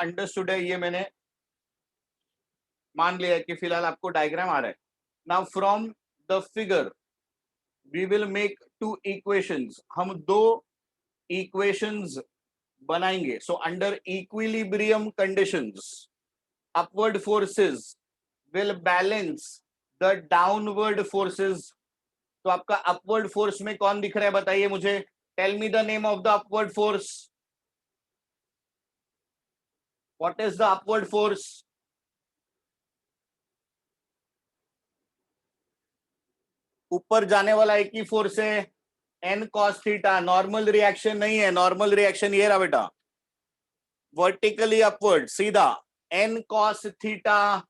Understood है, ये मैंने मान लिया कि फिलहाल आपको डायग्राम आ रहा है. Now from the figure we will make two equations. हम दो इक्वेशंस बनाएंगे. So under equilibrium conditions upward forces will balance the downward forces. तो आपका अपवर्ड फोर्स में कौन दिख रहा है बताइए मुझे. Tell me the name of the upward force. What is the upward force. ऊपर जाने वाला एक ही फोर्स है, N cos theta. Normal reaction नहीं है. नॉर्मल रिएक्शन ये रहा बेटा, वर्टिकली अपवर्ड सीधा. N cos theta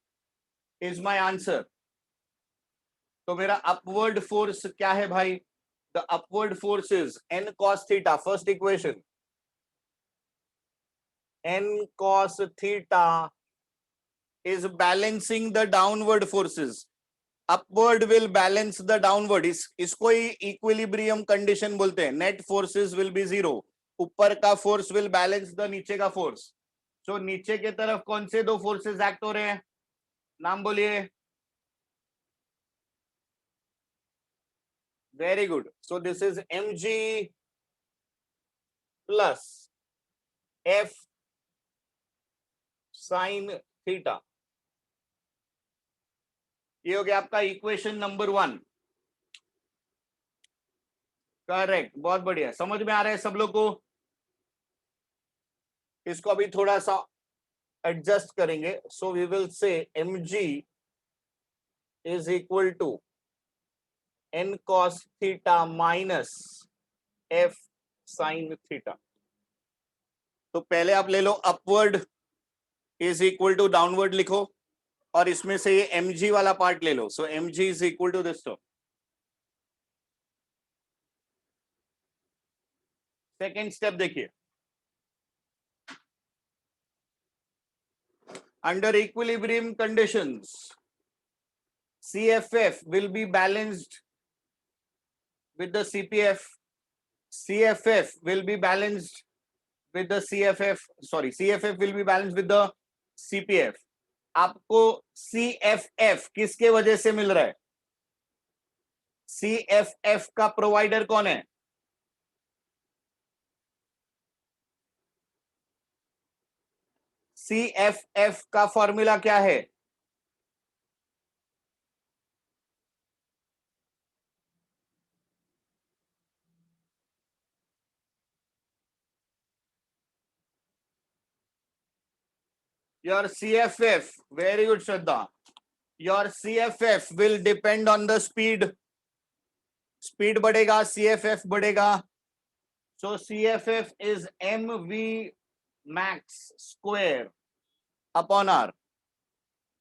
is my answer. तो मेरा अपवर्ड फोर्स क्या है भाई. The upward force is N cos theta. First equation, N cos theta is balancing the downward forces. Upward will balance the downward. इसको ही equilibrium condition बोलते हैं. Net forces will be zero. ऊपर का force will balance the नीचे का force. सो नीचे के तरफ कौन से दो फोर्सेस एक्ट हो रहे हैं, नाम बोलिए. Very good. So this is mg plus f sine theta. ये हो गया आपका इक्वेशन नंबर 1. करेक्ट, बहुत बढ़िया. समझ में आ रहा है सब लोग को. इसको अभी थोड़ा सा एडजस्ट करेंगे. So we will say mg is equal to n cos theta minus f sine theta. तो पहले आप ले लो upward is equal to downward लिखो, और इसमें से ये mg वाला पार्ट ले लो. So mg is equal to this. तो सेकेंड स्टेप देखिए. Under equilibrium conditions CFF will be balanced with the CPF. CFF will be balanced with the CFF. Sorry, CFF will be balanced with the CPF. आपको CFF किसके वजह से मिल रहा है. CFF का provider कौन है. CFF का फॉर्मूला क्या है. Your CFF, very good Shraddha. Your CFF will depend on the speed. Speed बढ़ेगा, CFF बढ़ेगा. So CFF is mv max square upon r.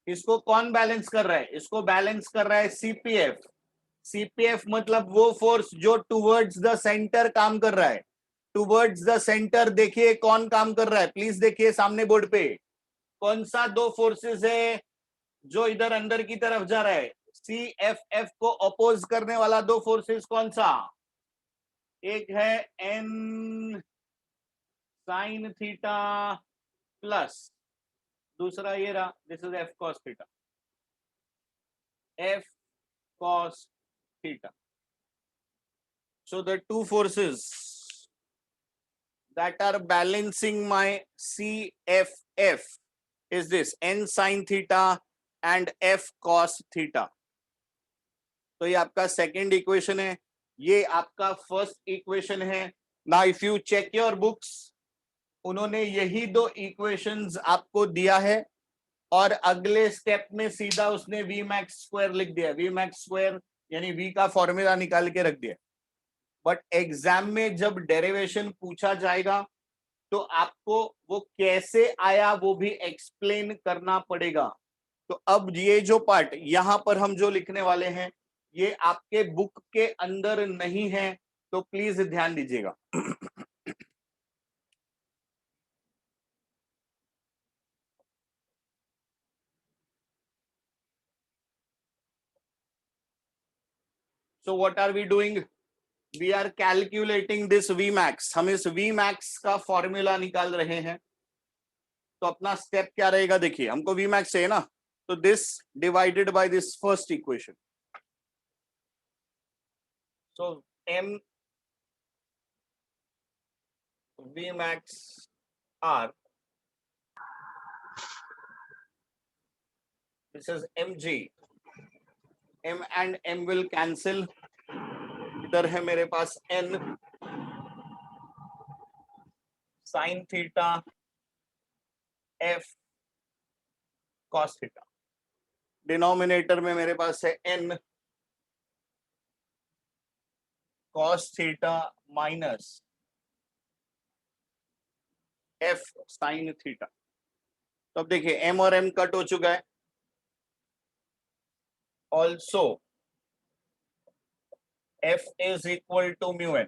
इसको कौन बैलेंस कर रहा है. इसको बैलेंस कर रहा है CPF. CPF मतलब वो फोर्स जो टुवर्ड्स द सेंटर काम कर रहा है. टुवर्ड्स द सेंटर देखिए कौन काम कर रहा है. प्लीज देखिए सामने बोर्ड पे कौन सा दो फोर्सेस है जो इधर अंदर की तरफ जा रहा है. CFF को अपोज करने वाला दो फोर्सेस कौन सा. एक है n साइन थीटा प्लस दूसरा ये रहा, this is f cos theta. F cos theta. So the two forces that are balancing my CFF is this n sin theta and f cos theta. तो ये आपका सेकेंड इक्वेशन है. ये आपका first equation है. Now if you check your books, उन्होंने यही दो इक्वेशंस आपको दिया है, और अगले स्टेप में सीधा उसने वी मैक्स स्क्वायर लिख दिया. वी मैक्स स्क्वायर यानी वी का फॉर्मूला निकाल के रख दिया. बट एग्जाम में जब डेरिवेशन पूछा जाएगा तो आपको वो कैसे आया वो भी एक्सप्लेन करना पड़ेगा. तो अब ये जो पार्ट यहां पर हम जो लिखने वाले हैं ये आपके बुक के अंदर नहीं है, तो प्लीज ध्यान दीजिएगा. So what are we doing? We are calculating this Vmax. हम इस Vmax का फॉर्मूला निकाल रहे हैं. तो अपना स्टेप क्या रहेगा देखिए, हमको वी मैक्स चाहिए ना, तो this divided by this first equation, so m v max r, this is mg, m and m will cancel, इधर है मेरे पास n sin theta f cos theta, denominator में मेरे पास है n cos theta minus f sin theta. तो अब देखिए m और m कट हो चुका है, also f is equal to mu n।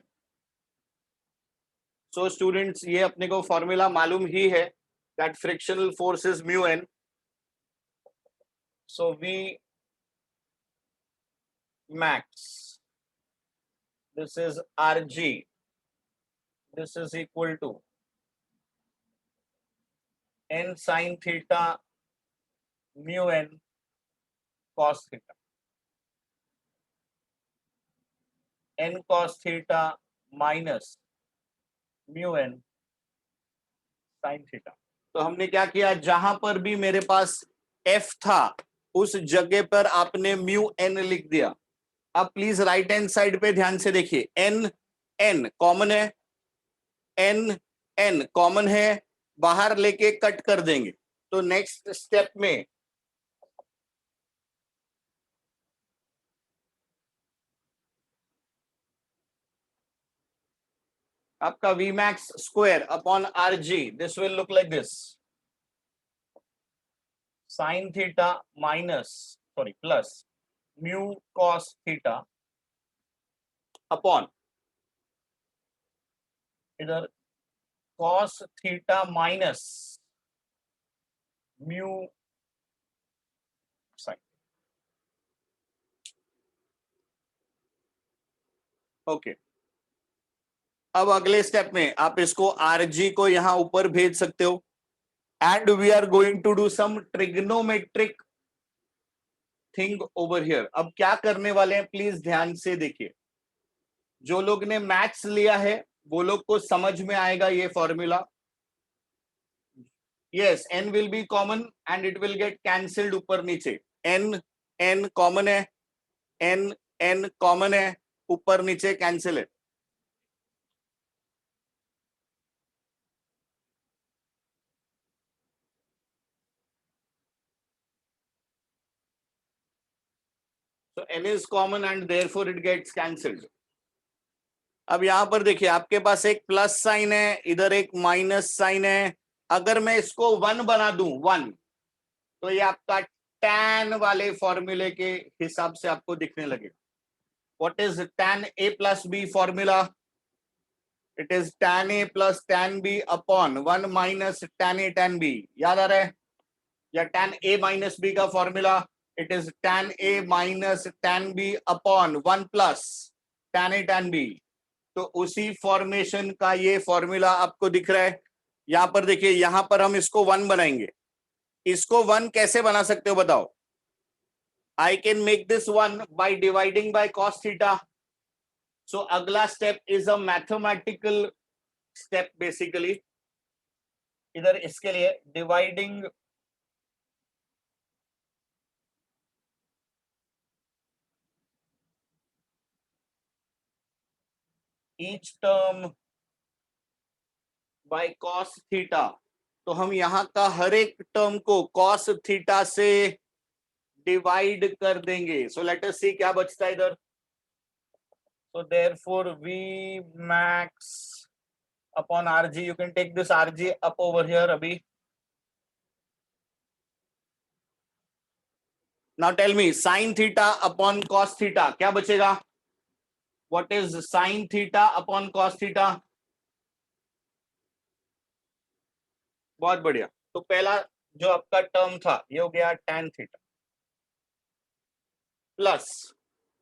सो स्टूडेंट्स ये अपने को फॉर्मूला मालूम ही है, that frictional force is mu n, so v max, this is rg, this is equal to n sin theta mu n cos theta, n cos theta minus mu n sin theta। तो हमने क्या किया, जहां पर भी मेरे पास f था उस जगह पर आपने म्यू n लिख दिया। अब प्लीज राइट हैंड साइड पे ध्यान से देखिए, n n कॉमन है, n n कॉमन है, बाहर लेके कट कर देंगे। तो नेक्स्ट स्टेप में आपका v max square upon r g, this will look like this, sine theta minus sorry plus mu cos theta upon इधर cos theta minus mu sine. Okay, अब अगले स्टेप में आप इसको आरजी को यहां ऊपर भेज सकते हो, and we are going to do some trigonometric thing over here. अब क्या करने वाले हैं प्लीज ध्यान से देखिए, जो लोग ने मैथ्स लिया है वो लोग को समझ में आएगा ये formula. Yes, n will be common and it will get cancelled ऊपर नीचे, n n कॉमन है, n n कॉमन है, ऊपर नीचे कैंसिल है। So n is common and therefore it gets cancelled। अब यहां पर देखिए आपके पास एक प्लस साइन है, इधर एक माइनस साइन है। अगर मैं इसको 1 बना दूं 1, तो ये आपका tan वाले फॉर्मूले के हिसाब से आपको दिखने लगेगा। What is tan a plus b formula? It is tan a plus tan b upon 1 minus tan a tan b। याद आ रहा है? या tan a माइनस b का formula, it is tan a minus tan b upon 1 plus tan a tan b। तो उसी formation का ये formula आपको दिख रहा है। यहां पर देखिए, यहां पर हम इसको 1 बनाएंगे। इसको 1 कैसे बना सकते हो बताओ? I can make this 1 by dividing by cos theta. So अगला step is a mathematical step basically. इधर इसके लिए dividing each term by cos theta, तो हम यहां का हर एक टर्म को cos थीटा से डिवाइड कर देंगे। सो लेट अस सी क्या बचता है इधर। So therefore V max upon RG, you can take this RG up over here abhi। Now tell me sin theta upon cos theta क्या बचेगा? What is sin theta upon cos theta? बहुत बढ़िया। तो पहला जो आपका टर्म था ये हो गया tan theta plus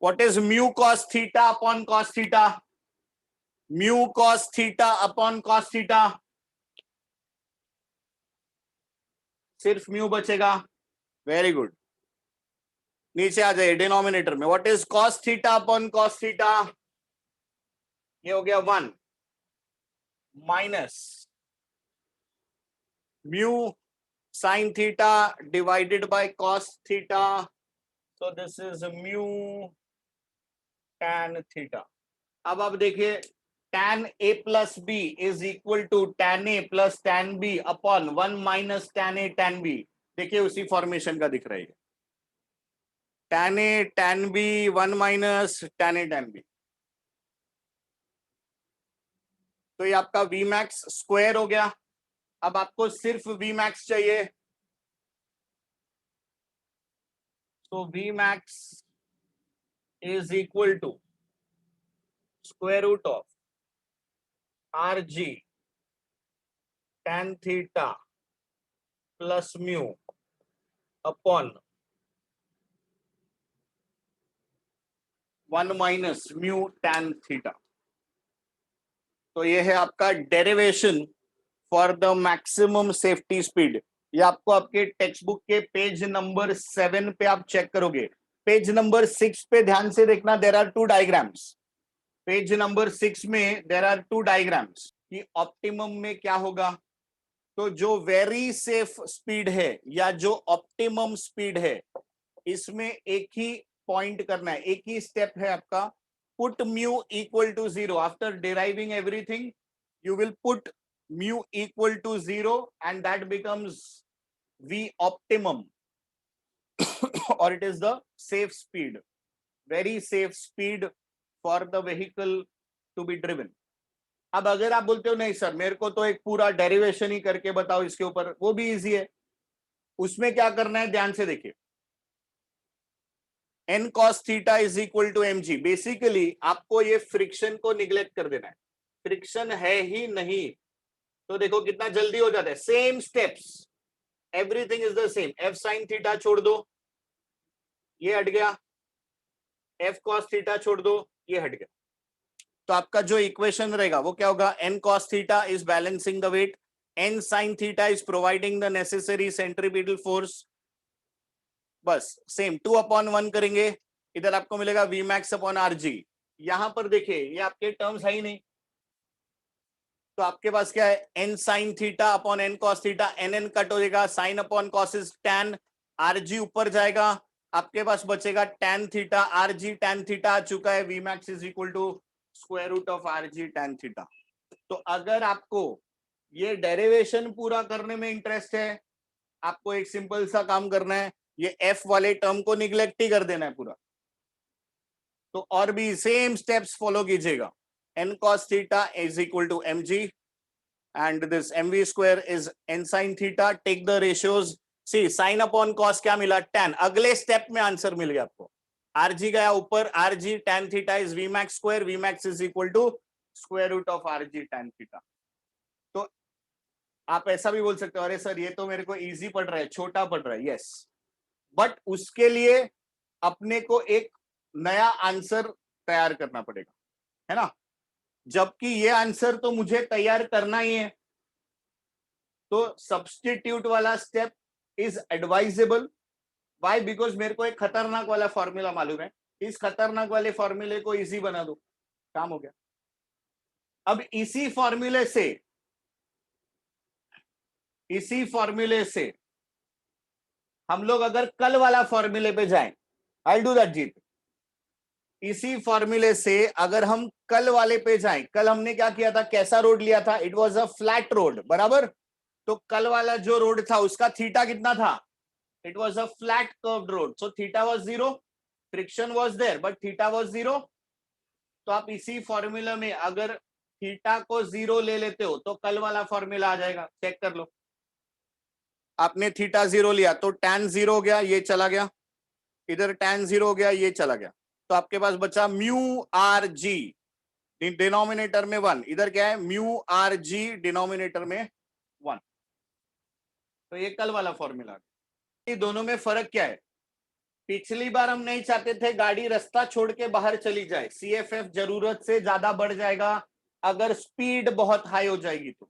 what is mu cos theta upon cos theta? Mu cos theta upon cos theta सिर्फ म्यू बचेगा। वेरी गुड, नीचे आ जाइए डिनोमिनेटर में। What is cos theta upon cos theta? ये हो गया 1 minus mu sine theta divided by cos theta, so this is mu tan theta। अब आप देखिए tan a plus b is equal to tan a plus tan b upon 1 minus tan a tan b। देखिए उसी formation का दिख रहा है, tan a tan b 1 minus tan a tan b। तो ये आपका v max स्क्वायर हो गया। अब आपको सिर्फ v max चाहिए, तो v max is equal to square root of rg tan theta plus mu upon 1 minus mu tan theta। तो ये है आपका derivation for the maximum safety speed. ये आपको आपके टेक्स्ट बुक के पेज नंबर 7 पे आप चेक करोगे। पेज नंबर 6 पे ध्यान से देखना, there are 2 diagrams. Page number 6 में देयर आर 2 डायग्राम्स कि ऑप्टिमम में क्या होगा। तो जो वेरी सेफ स्पीड है या जो ऑप्टिमम स्पीड है, इसमें एक ही पॉइंट करना है, एक ही स्टेप है आपका, put mu equal to 0 after deriving everything you will put mu equal to 0 and that becomes v optimum or it is the safe speed, very safe speed for the vehicle to be driven। अब अगर आप बोलते हो नहीं sir मेरे को तो एक पूरा डेरिवेशन ही करके बताओ इसके ऊपर, वो भी इजी है। उसमें क्या करना है ध्यान से देखिए, n cos theta is equal to mg। Basically आपको ये फ्रिक्शन को निग्लेक्ट कर देना है, फ्रिक्शन है ही नहीं। तो देखो कितना जल्दी हो जाता है, same steps, everything is the same. f sin theta छोड़ दो, ये हट गया, f cos थीटा छोड़ दो, ये हट गया। तो आपका जो इक्वेशन रहेगा वो क्या होगा, n cos theta is balancing the weight, n sin theta is providing the necessary centripetal force. बस सेम 2/1 करेंगे, इधर आपको मिलेगा v max अपॉन rg। यहां पर देखिए ये आपके टर्म्स है ही नहीं, तो आपके पास क्या है, n sin theta upon n cos theta, n cut हो जाएगा, sin upon cos is tan, rg ऊपर जाएगा, आपके पास बचेगा tan theta, rg tan theta आ चुका है, v max is equal to square root of rg tan theta. तो अगर आपको ये डेरिवेशन पूरा करने में इंटरेस्ट है, आपको एक सिंपल सा काम करना है, ये f वाले टर्म को निग्लेक्ट ही कर देना है पूरा। तो और भी सेम स्टेप्स फॉलो कीजिएगा, n cos theta is equal to mg and this mv square is n sin theta, take the ratios, see sin upon cos क्या मिला, tan। अगले स्टेप में आंसर मिल गया आपको, rg गया ऊपर, rg tan theta is v max square, v max is equal to square root of rg tan theta। तो आप ऐसा भी बोल सकते हो, अरे सर ये तो मेरे को इजी पड़ रहा है, छोटा पड़ रहा है, यस, बट उसके लिए अपने को एक नया आंसर तैयार करना पड़ेगा, है ना। जबकि ये आंसर तो मुझे तैयार करना ही है, तो सब्स्टिट्यूट वाला step is advisable. Why? Because मेरे को एक खतरनाक वाला फॉर्मूला मालूम है, इस खतरनाक वाले फॉर्मूले को इजी बना दो, काम हो गया। अब इसी फॉर्मूले से हम लोग अगर कल वाला फॉर्मूले पे जाएं, आई डू दैट जीत। इसी फॉर्मूले से अगर हम कल वाले पे जाएं, कल हमने क्या किया था, कैसा रोड लिया था, it was a flat road, बराबर। तो कल वाला जो रोड था उसका थीटा कितना था, it was a flat curved road, so theta was 0, friction was there but theta was 0। तो आप इसी फॉर्मूला में अगर थीटा को 0 ले लेते हो तो कल वाला फॉर्मूला आ जाएगा, चेक कर लो। आपने थीटा 0 लिया तो tan 0 हो गया, ये चला गया, इधर tan 0 हो गया, ये चला गया, तो आपके पास बचा म्यू आर जी, डिनोमिनेटर में 1, इधर क्या है, म्यू आर जी डिनोमिनेटर में 1। तो ये कल वाला फॉर्मूला। ये दोनों में फर्क क्या है, पिछली बार हम नहीं चाहते थे गाड़ी रास्ता छोड़ के बाहर चली जाए, CFF जरूरत से ज्यादा बढ़ जाएगा अगर स्पीड बहुत हाई हो जाएगी तो,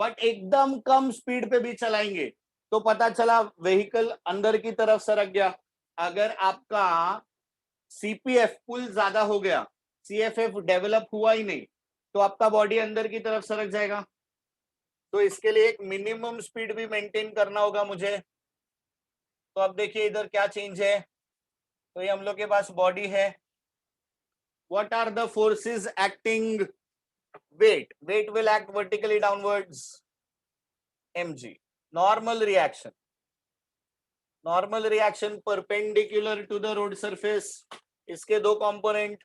बट एकदम कम स्पीड पे भी चलाएंगे तो पता चला व्हीकल अंदर की तरफ सरक गया। अगर आपका सीपीएफ पुल ज्यादा हो गया, सीएफएफ डेवलप हुआ ही नहीं, तो आपका बॉडी अंदर की तरफ सरक जाएगा। तो इसके लिए एक मिनिमम स्पीड भी मेंटेन करना होगा मुझे। तो अब देखिए इधर क्या चेंज है। तो ये हम लोग के पास बॉडी है। What are the forces acting? weight will act vertically downwards, mg. normal reaction perpendicular to the road surface, इसके दो component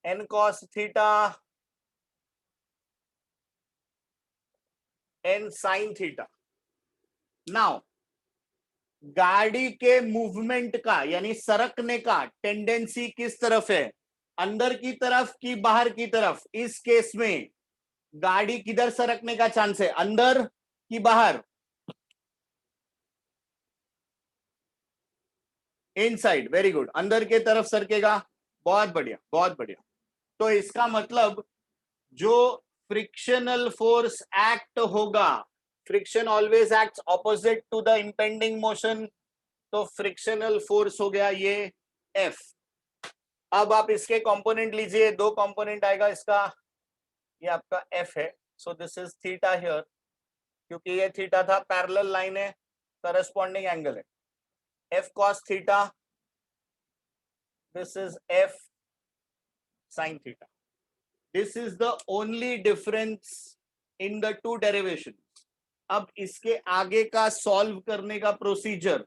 n cos theta, n sin theta. Now गाड़ी के मूवमेंट का यानी सरकने का टेंडेंसी किस तरफ है, अंदर की तरफ कि बाहर की तरफ? इस केस में गाड़ी किधर सरकने का चांस है, अंदर कि बाहर? इनसाइड। वेरी गुड, अंदर के तरफ सरकेगा। बहुत बढ़िया, बहुत बढ़िया। तो इसका मतलब जो फ्रिक्शनल फोर्स एक्ट होगा, friction always acts opposite to the impending motion, तो फ्रिक्शनल फोर्स हो गया ये F। अब आप इसके कंपोनेंट लीजिए, दो कंपोनेंट आएगा इसका, ये आपका F है। So this is theta here, क्योंकि ये थीटा था, पैरेलल लाइन है, करस्पॉन्डिंग एंगल है। F cos theta, this is F sin theta. This is the only difference in the two derivations. अब इसके आगे का सॉल्व करने का procedure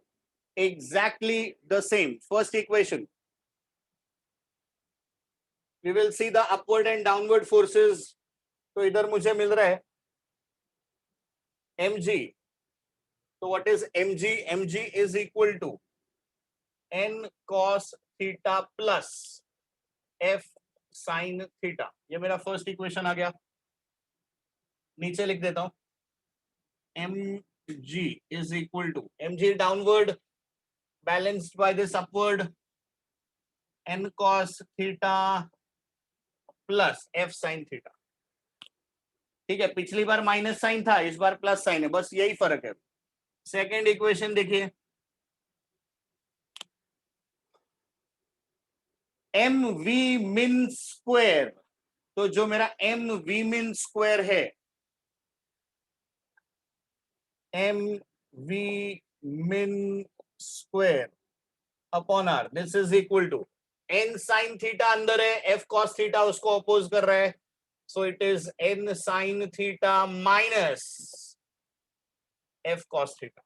exactly the same. First equation, we will see the upward and downward forces. तो इधर मुझे मिल रहा है mg. तो what is mg? mg is equal to n cos theta plus f sin theta. ये मेरा फर्स्ट इक्वेशन आ गया, नीचे लिख देता हूं। mg is equal to, mg downward balanced by this upward, n cos theta plus f sin theta. ठीक है, पिछली बार माइनस साइन था, इस बार प्लस साइन है, बस यही फर्क है। सेकेंड इक्वेशन देखिए, एम वी मिन स्क्वायर। तो जो मेरा एम वी मिन स्क्वायर है, m v min square upon r, this is equal to N sine theta अंदर है, एफ कॉस थीटा उसको अपोज कर रहा है, so it is N sine theta minus F cos theta.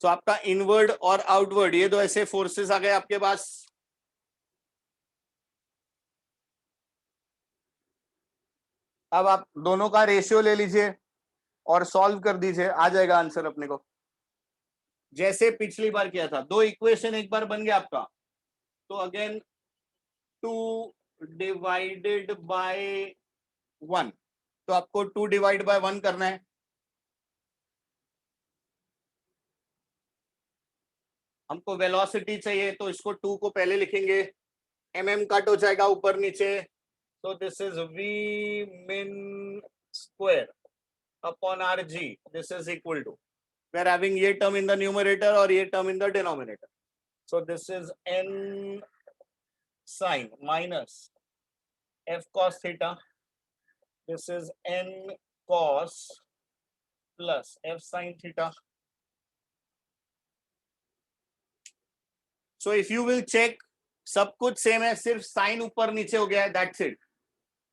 तो आपका inward और आउटवर्ड ये दो ऐसे फोर्सेस आ गए आपके पास। अब आप दोनों का रेशियो ले लीजिए और सॉल्व कर दीजिए, आ जाएगा आंसर अपने को, जैसे पिछली बार किया था। दो इक्वेशन एक बार बन गया आपका, तो अगेन 2 डिवाइडेड बाय 1, तो आपको 2 डिवाइड बाय 1 करना है। हमको वेलोसिटी चाहिए, तो इसको 2 को पहले लिखेंगे, mm कट हो जाएगा ऊपर नीचे, so this is v min square upon rg, this is equal to, we are having ये term in the numerator और ये term in the denominator, so this is n sin minus f cos theta, this is n cos plus f sin theta. So if you will check, सब कुछ same है, सिर्फ sign ऊपर नीचे हो गया है, दैट्स इट।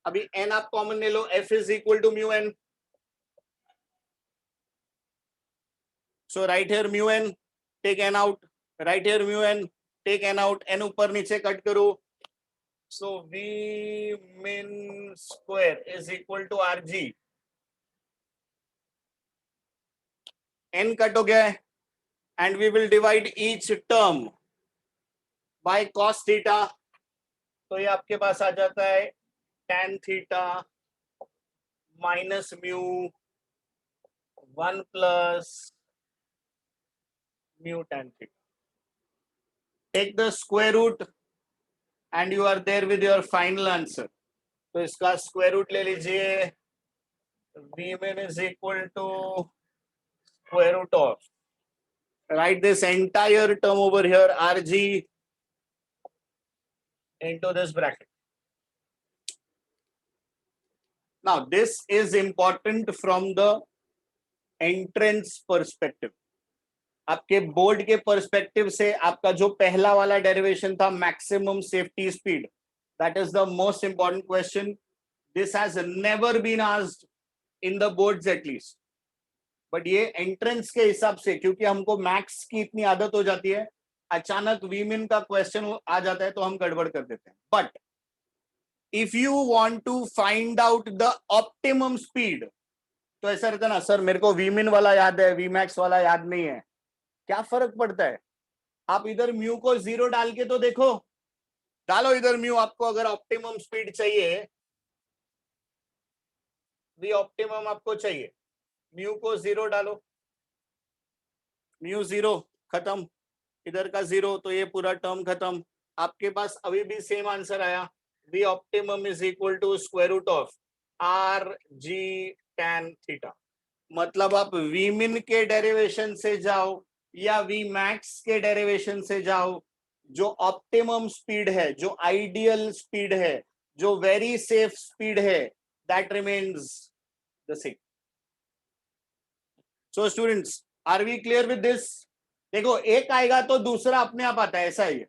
अभी n आप कॉमन ले लो, f is equal to mu n, so right here mu n, take n out, right here mu n, take n out, n ऊपर नीचे कट करो, so v min square is equal to rg, n cut हो गया है, and we will divide each term by cos theta, तो ये आपके पास आ जाता है tan theta minus mu 1 plus mu tan theta. Take the square root and you are there with your final answer. तो इसका स्क्वायर रूट ले लीजिए, Vmin is equal to square root of, write this entire term over here, Rg into this bracket. Now, this is important from the entrance perspective. आपके board के perspective से आपका जो पहला वाला डेरिवेशन था maximum safety speed, that is the most important question. This has never been asked in the boards at least, but ये entrance के हिसाब से, क्योंकि हमको मैक्स की इतनी आदत हो जाती है, अचानक वीमिन का क्वेश्चन आ जाता है तो हम गड़बड़ कर देते हैं. But if you want to find out the optimum speed, तो ऐसा रहता है ना, सर मेरे को वीमिन वाला याद है, वीमैक्स वाला याद नहीं है. क्या फर्क पड़ता है? आप इधर म्यू को 0 डाल के तो देखो, डालो इधर म्यू. आपको अगर ऑप्टिमम स्पीड चाहिए, वी ऑप्टिमम आपको चाहिए, म्यू को 0 डालो, म्यू 0 खत्म, इधर का 0, तो ये पूरा टर्म खत्म. आपके पास अभी भी सेम आंसर आया, v optimum is equal to square root of r g tan theta. मतलब आप वी मिन के डेरिवेशन से जाओ या वी मैक्स के डेरिवेशन से जाओ, जो ऑप्टिमम स्पीड है, जो आइडियल स्पीड है, जो वेरी सेफ स्पीड है, that remains the same. So students, are we clear with this? देखो, एक आएगा तो दूसरा अपने आप आता है, ऐसा ही है.